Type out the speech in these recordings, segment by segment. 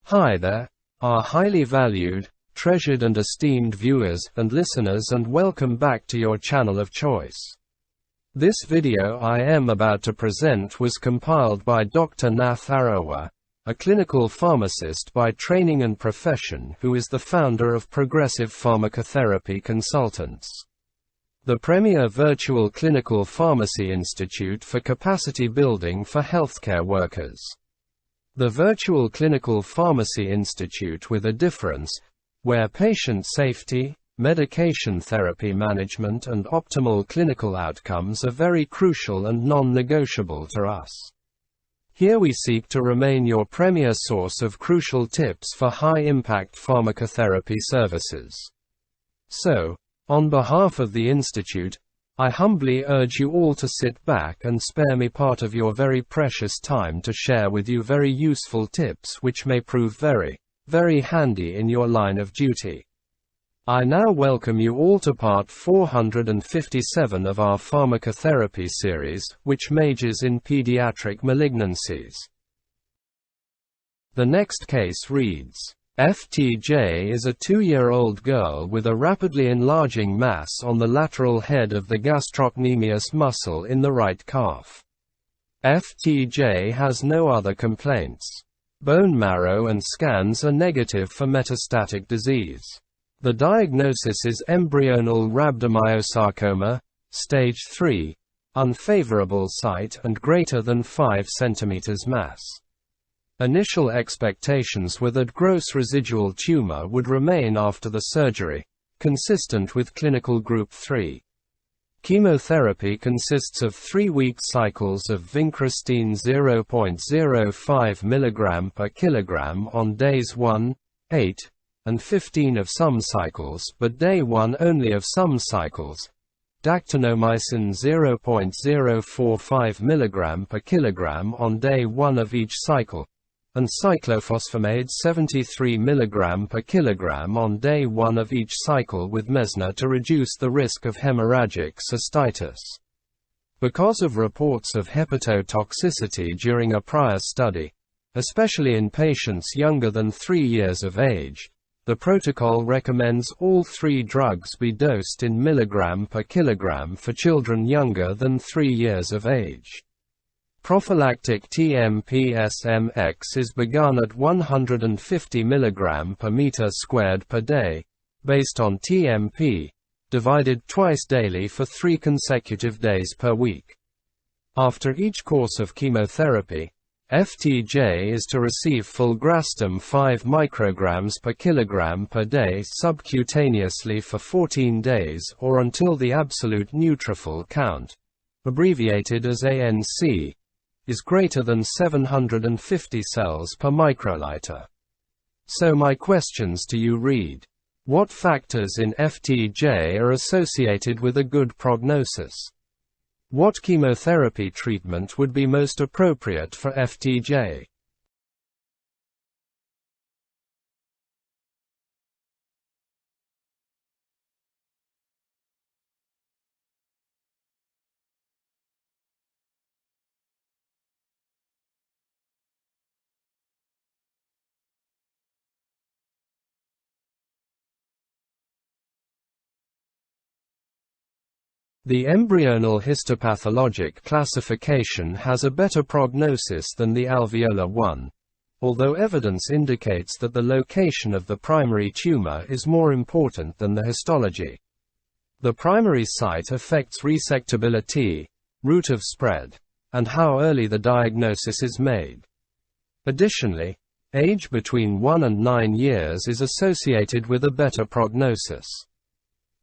Hi there, our highly valued, treasured and esteemed viewers and listeners, and welcome back to your channel of choice. This video I am about to present was compiled by Dr. Nath Arawa, a clinical pharmacist by training and profession who is the founder of Progressive Pharmacotherapy Consultants, the premier virtual clinical pharmacy institute for capacity building for healthcare workers. The Virtual Clinical Pharmacy Institute with a difference, where patient safety, medication therapy management and optimal clinical outcomes are very crucial and non-negotiable to us. Here we seek to remain your premier source of crucial tips for high-impact pharmacotherapy services. So, on behalf of the Institute, I humbly urge you all to sit back and spare me part of your very precious time to share with you very useful tips which may prove very, very handy in your line of duty. I now welcome you all to part 457 of our pharmacotherapy series, which majors in pediatric malignancies. The next case reads: FTJ is a 2-year-old girl with a rapidly enlarging mass on the lateral head of the gastrocnemius muscle in the right calf. FTJ has no other complaints. Bone marrow and scans are negative for metastatic disease. The diagnosis is embryonal rhabdomyosarcoma, stage 3, unfavorable site and greater than 5 cm mass. Initial expectations were that gross residual tumor would remain after the surgery, consistent with clinical group 3. Chemotherapy consists of 3-week cycles of vincristine 0.05 mg per kilogram on days 1, 8, and 15 of some cycles, but day 1 only of some cycles, dactinomycin 0.045 mg per kilogram on day 1 of each cycle, and cyclophosphamide 73 mg per kilogram on day 1 of each cycle with mesna to reduce the risk of hemorrhagic cystitis. Because of reports of hepatotoxicity during a prior study, especially in patients younger than 3 years of age, the protocol recommends all 3 drugs be dosed in milligram per kilogram for children younger than 3 years of age. Prophylactic TMP-SMX is begun at 150 mg per meter squared per day, based on TMP, divided twice daily for 3 consecutive days per week. After each course of chemotherapy, FTJ is to receive fulgrastim 5 micrograms per kilogram per day subcutaneously for 14 days or until the absolute neutrophil count, abbreviated as ANC, is greater than 750 cells per microliter. So my questions to you read: what factors in FTJ are associated with a good prognosis? What chemotherapy treatment would be most appropriate for FTJ? The embryonal histopathologic classification has a better prognosis than the alveolar one, although evidence indicates that the location of the primary tumor is more important than the histology. The primary site affects resectability, route of spread, and how early the diagnosis is made. Additionally, age between 1 and 9 years is associated with a better prognosis.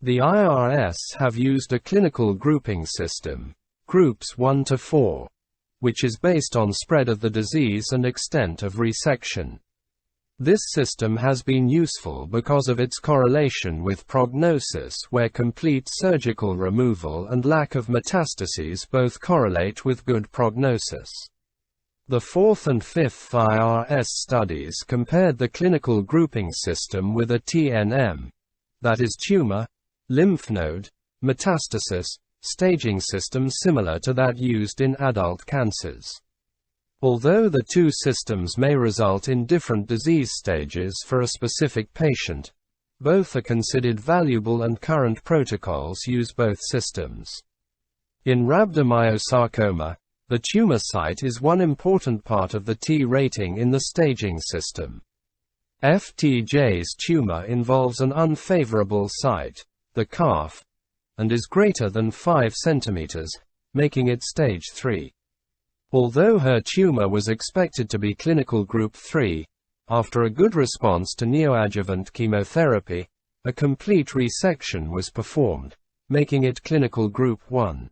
The IRS have used a clinical grouping system, groups 1 to 4, which is based on spread of the disease and extent of resection. This system has been useful because of its correlation with prognosis, where complete surgical removal and lack of metastases both correlate with good prognosis. The 4th and 5th IRS studies compared the clinical grouping system with a TNM, that is tumor, lymph node, metastasis, staging system similar to that used in adult cancers. Although the two systems may result in different disease stages for a specific patient, both are considered valuable and current protocols use both systems. In rhabdomyosarcoma, the tumor site is one important part of the T rating in the staging system. FTJ's tumor involves an unfavorable site, the calf, and is greater than 5 cm, making it stage 3. Although her tumor was expected to be clinical group 3, after a good response to neoadjuvant chemotherapy, a complete resection was performed, making it clinical group 1.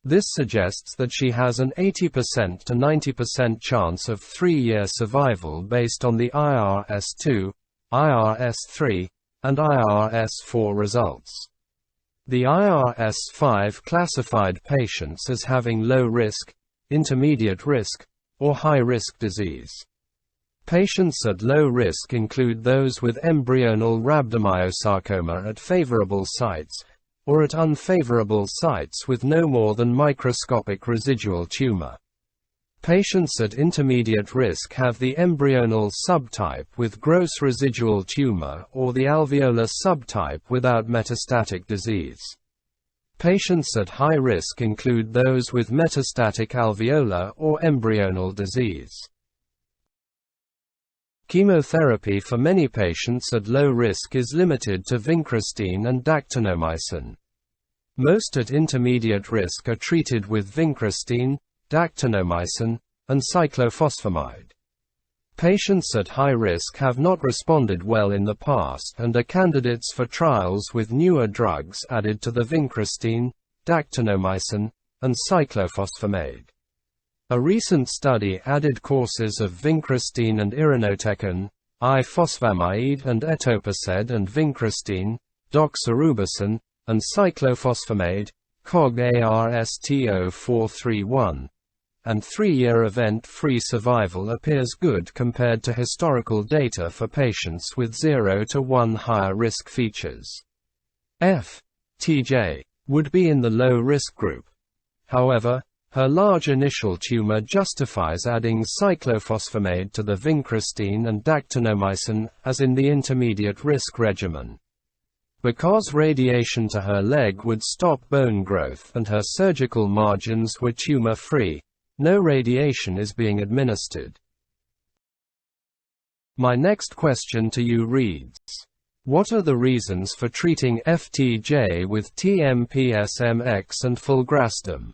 This suggests that she has an 80% to 90% chance of 3-year survival based on the IRS-2, IRS-3, and IRS-4 results. The IRS-5 classified patients as having low risk, intermediate risk, or high risk disease. Patients at low risk include those with embryonal rhabdomyosarcoma at favorable sites, or at unfavorable sites with no more than microscopic residual tumor. Patients at intermediate risk have the embryonal subtype with gross residual tumor or the alveolar subtype without metastatic disease. Patients at high risk include those with metastatic alveolar or embryonal disease. Chemotherapy for many patients at low risk is limited to vincristine and dactinomycin. Most at intermediate risk are treated with vincristine, dactinomycin, and cyclophosphamide. Patients at high risk have not responded well in the past and are candidates for trials with newer drugs added to the vincristine, dactinomycin, and cyclophosphamide. A recent study added courses of vincristine and irinotecan, ifosfamide and etoposide and vincristine, doxorubicin, and cyclophosphamide, COG-ARSTO431, and 3-year event-free survival appears good compared to historical data for patients with 0 to 1 higher risk features. FTJ would be in the low-risk group. However, her large initial tumor justifies adding cyclophosphamide to the vincristine and dactinomycin, as in the intermediate risk regimen. Because radiation to her leg would stop bone growth and her surgical margins were tumor-free, no radiation is being administered. My next question to you reads: what are the reasons for treating FTJ with TMPSMX and fulgrastim?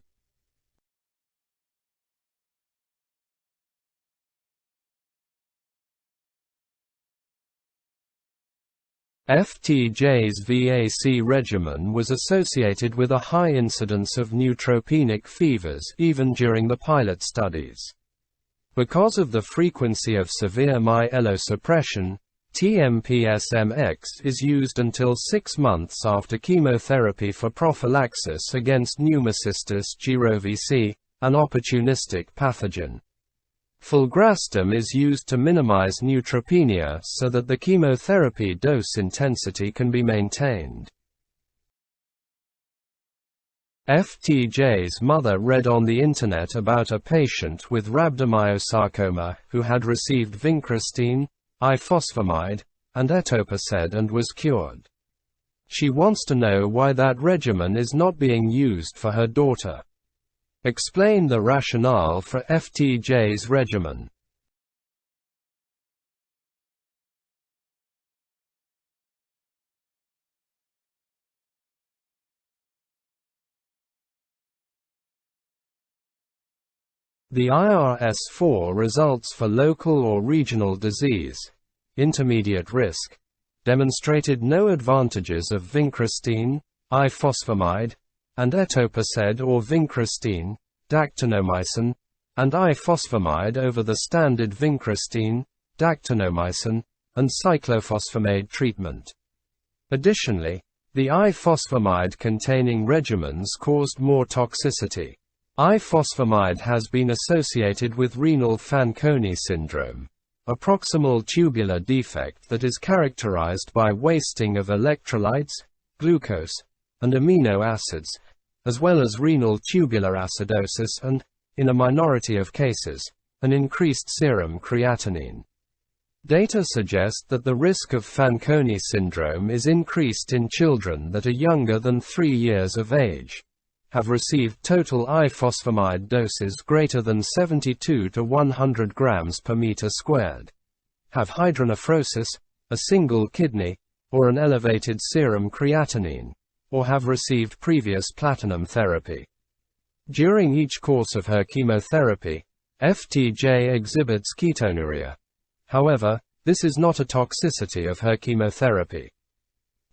FTJ's VAC regimen was associated with a high incidence of neutropenic fevers even during the pilot studies. Because of the frequency of severe myelosuppression, TMPSMX is used until 6 months after chemotherapy for prophylaxis against pneumocystis jirovecii, an opportunistic pathogen. Fulgrastim is used to minimize neutropenia so that the chemotherapy dose intensity can be maintained. FTJ's mother read on the internet about a patient with rhabdomyosarcoma who had received vincristine, ifosfamide, and etoposide and was cured. She wants to know why that regimen is not being used for her daughter. Explain the rationale for FTJ's regimen. The IRS-4 results for local or regional disease, intermediate risk, demonstrated no advantages of vincristine, ifosfamide, and etoposide or vincristine, dactinomycin, and ifosfamide over the standard vincristine, dactinomycin, and cyclophosphamide treatment. Additionally, the ifosfamide-containing regimens caused more toxicity. Ifosfamide has been associated with renal Fanconi syndrome, a proximal tubular defect that is characterized by wasting of electrolytes, glucose, and amino acids, as well as renal tubular acidosis and, in a minority of cases, and increased serum creatinine. Data suggest that the risk of Fanconi syndrome is increased in children that are younger than 3 years of age, have received total ifosfamide doses greater than 72 to 100 grams per meter squared, have hydronephrosis, a single kidney, or an elevated serum creatinine, or have received previous platinum therapy. During each course of her chemotherapy, FTJ exhibits ketonuria. However, this is not a toxicity of her chemotherapy.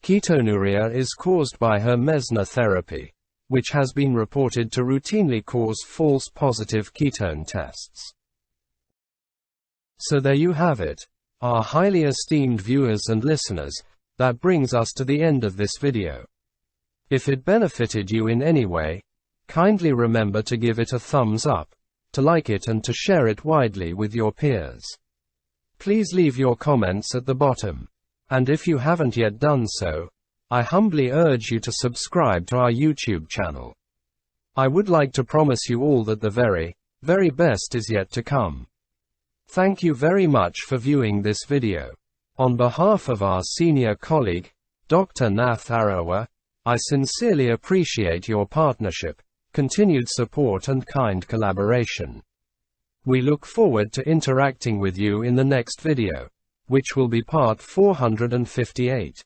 Ketonuria is caused by her Mesna therapy, which has been reported to routinely cause false positive ketone tests. So there you have it, our highly esteemed viewers and listeners. That brings us to the end of this video. If it benefited you in any way, kindly remember to give it a thumbs up, to like it and to share it widely with your peers. Please leave your comments at the bottom. And if you haven't yet done so, I humbly urge you to subscribe to our YouTube channel. I would like to promise you all that the very, very best is yet to come. Thank you very much for viewing this video. On behalf of our senior colleague, Dr. Nath Arawa, I sincerely appreciate your partnership, continued support and kind collaboration. We look forward to interacting with you in the next video, which will be part 458.